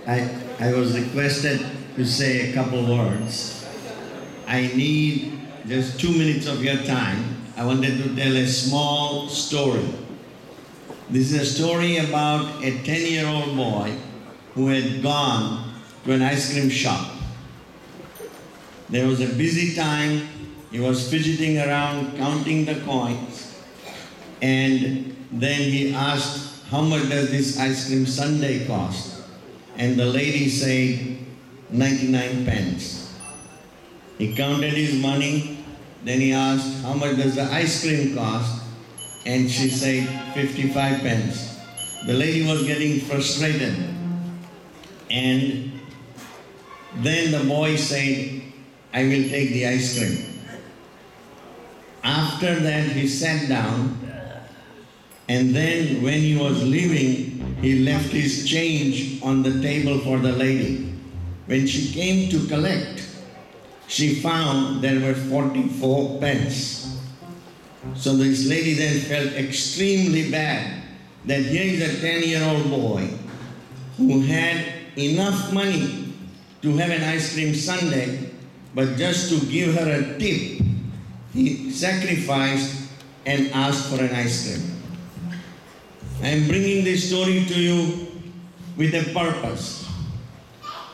I was requested to say a couple words. I need just 2 minutes of your time. I wanted to tell a small story. This is a story about a 10-year-old boy who had gone to an ice cream shop. There was a busy time. He was fidgeting around, counting the coins. And then he asked, how much does this ice cream sundae cost? And the lady said, 99 pence. He counted his money. Then he asked, how much does the ice cream cost? And she said, 55 pence. The lady was getting frustrated. And then the boy said, I will take the ice cream. After that, he sat down, and then when he was leaving, he left his change on the table for the lady. When she came to collect, she found there were 44 pence. So this lady then felt extremely bad that here is a 10-year-old boy who had enough money to have an ice cream sundae, but just to give her a tip, he sacrificed and asked for an ice cream. I am bringing this story to you with a purpose.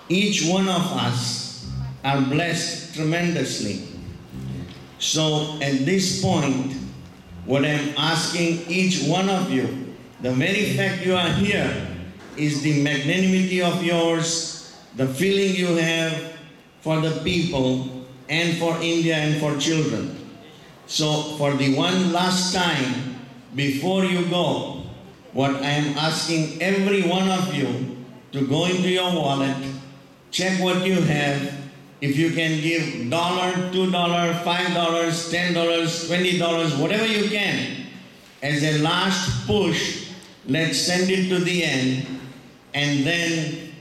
Each one of us are blessed tremendously. So at this point, what I'm asking each one of you, the very fact you are here is the magnanimity of yours, the feeling you have for the people and for India and for children. So for the one last time, before you go, what I am asking every one of you to go into your wallet, check what you have. If you can give $1, $2, $5, $10, $20, whatever you can, as a last push, let's send it to the end and then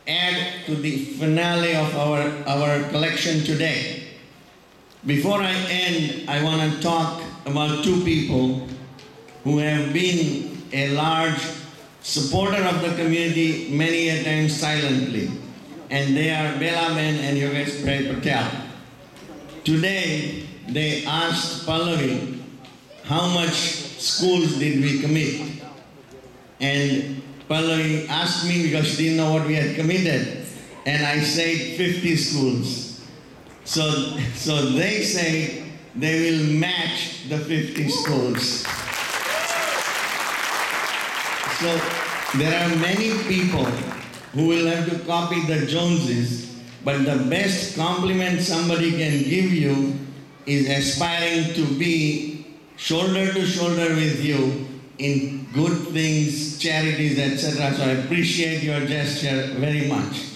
add to the finale of our collection today. Before I end, I want to talk about two people who have been a large supporter of the community many a time silently. And they are Belaben and Yogesh Patel. Today, they asked Pallavi, how much schools did we commit? And Pallavi asked me because she didn't know what we had committed. And I said 50 schools. So they say they will match the 50 schools. So there are many people who will have to copy the Joneses, but the best compliment somebody can give you is aspiring to be shoulder to shoulder with you in good things, charities, etc. So I appreciate your gesture very much.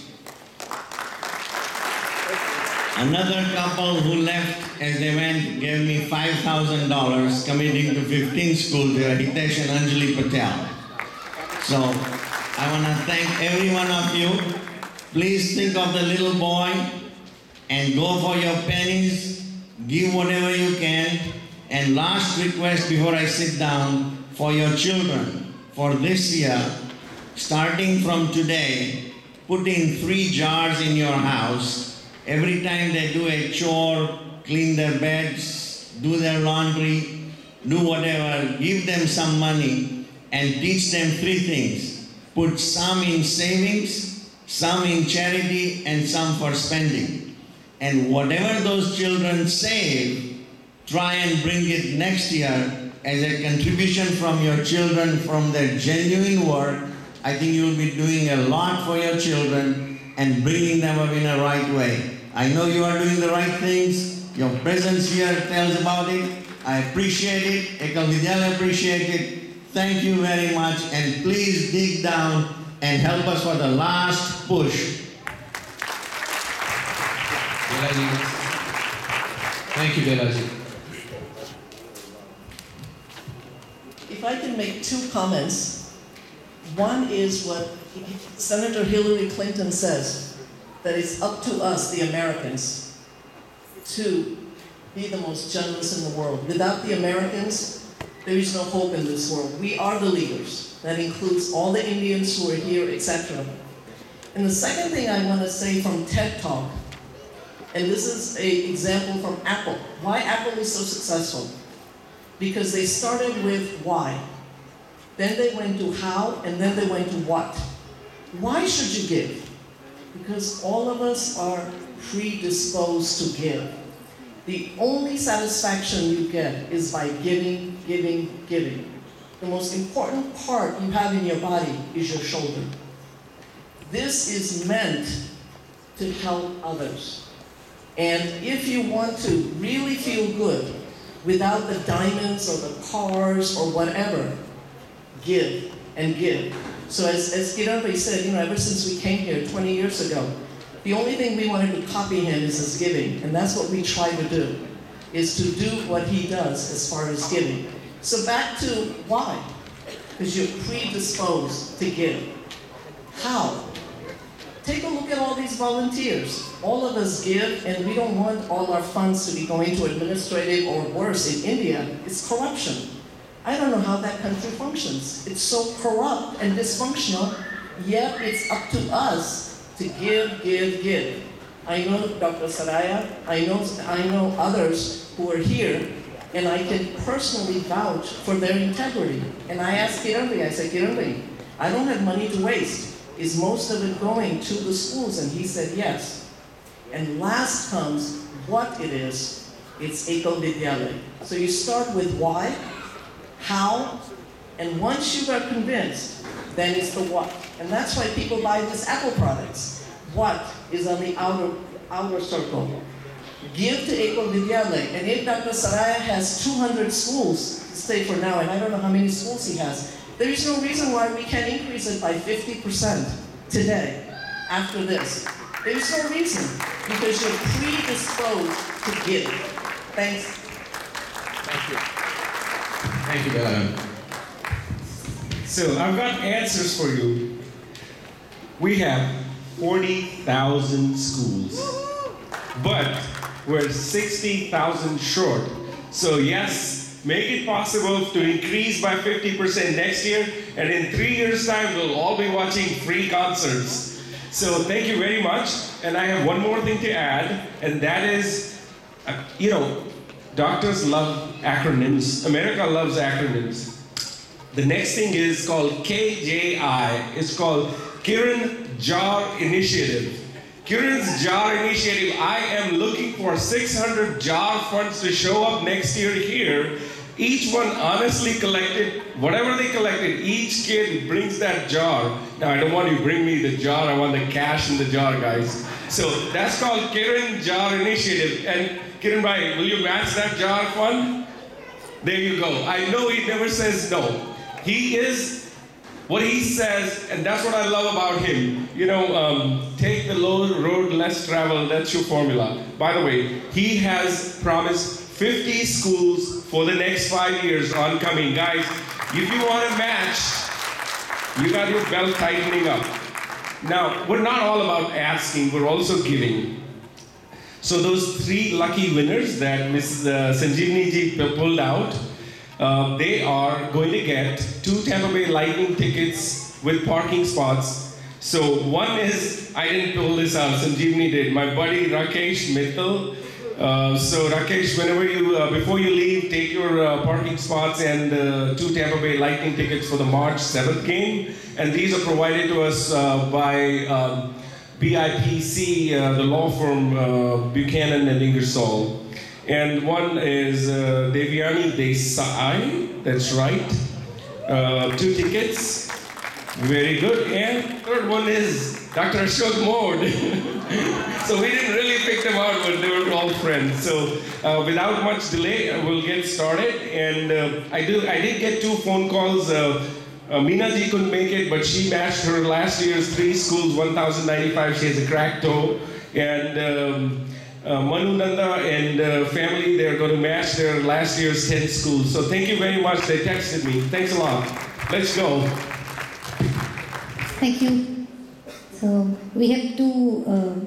Another couple who left as they went gave me $5,000 committing to 15 schools. They are Hitesh and Anjali Patel. So I want to thank every one of you. Please think of the little boy and go for your pennies. Give whatever you can. And last request before I sit down, for your children, for this year, starting from today, put in 3 jars in your house. Every time they do a chore, clean their beds, do their laundry, do whatever, give them some money and teach them 3 things. Put some in savings, some in charity, and some for spending. And whatever those children save, try and bring it next year as a contribution from your children, from their genuine work. I think you'll be doing a lot for your children and bringing them up in a right way. I know you are doing the right things. Your presence here tells about it. I appreciate it. Ekal Vidyalaya appreciate it. Thank you very much. And please dig down and help us for the last push. Belaji. Thank you, Belaji. If I can make 2 comments. One is what Senator Hillary Clinton says, that it's up to us, the Americans, to be the most generous in the world. Without the Americans, there is no hope in this world. We are the leaders. That includes all the Indians who are here, etc. And the second thing I want to say from TED Talk, and this is an example from Apple. Why Apple is so successful? Because they started with why. Then they went to how, and then they went to what. Why should you give? Because all of us are predisposed to give. The only satisfaction you get is by giving, giving, giving. The most important part you have in your body is your shoulder. This is meant to help others. And if you want to really feel good without the diamonds or the cars or whatever, give and give. So as Kiranvi said, ever since we came here 20 years ago, the only thing we wanted to copy him is his giving. And that's what we try to do, is to do what he does as far as giving. So back to why? Because you're predisposed to give. How? Take a look at all these volunteers. All of us give, and we don't want all our funds to be going to administrative or worse. In India, it's corruption. I don't know how that country functions. It's so corrupt and dysfunctional, yet it's up to us to give, give, give. I know Dr. Saraya, I know others who are here, and I can personally vouch for their integrity. And I asked Kiranvi, I said, Kiranvi, I don't have money to waste. Is most of it going to the schools? And he said yes. And last comes what it is. It's Ekal Vidyalaya. So you start with why, how, and once you are convinced, then it's the what. And that's why people buy these Apple products. What is on the outer circle? Give to Ekal Vidyalaya. And if Dr. Saraya has 200 schools, stay for now, and I don't know how many schools he has, there is no reason why we can't increase it by 50% today, after this. There is no reason, because you're predisposed to give. Thanks. Thank you. Thank you, Bella. So I've got answers for you. We have 40,000 schools, but we're 60,000 short. So yes, make it possible to increase by 50% next year, and in 3 years' time, we'll all be watching free concerts. So thank you very much. And I have one more thing to add, and that is, doctors love acronyms. America loves acronyms. The next thing is called KJI. It's called Kiran Jar Initiative. Kiran's Jar Initiative, I am looking for 600 jar funds to show up next year here. Each one honestly collected, whatever they collected, each kid brings that jar. Now, I don't want you to bring me the jar, I want the cash in the jar, guys. So that's called Kiran Jar Initiative. And Kiran Bhai, will you match that jar fund? There you go. I know he never says no. He is what he says, and that's what I love about him. Take the low road, less travel, that's your formula. By the way, he has promised 50 schools for the next 5 years oncoming. Guys, if you want to match, you got your belt tightening up. Now, we're not all about asking, we're also giving. So those 3 lucky winners that Ms. Sanjeevani ji pulled out, they are going to get 2 Tampa Bay Lightning tickets with parking spots. So one is, I didn't pull this out, Sanjeevani did, my buddy Rakesh Mittal. So Rakesh, whenever before you leave, take your parking spots and 2 Tampa Bay Lightning tickets for the March 7th game. And these are provided to us by BIPC, the law firm Buchanan and Ingersoll. And one is Devyani Desai, that's right. 2 tickets, very good. And third one is Dr. Ashok Mode. So we didn't really pick them out, but they were all friends. So without much delay, we'll get started. And I did get 2 phone calls. Meena ji couldn't make it, but she matched her last year's 3 schools, 1,095. She has a cracked toe. And Manu Nanda and family, they're going to match their last year's 10 schools. So thank you very much. They texted me. Thanks a lot. Let's go. Thank you. So we have 2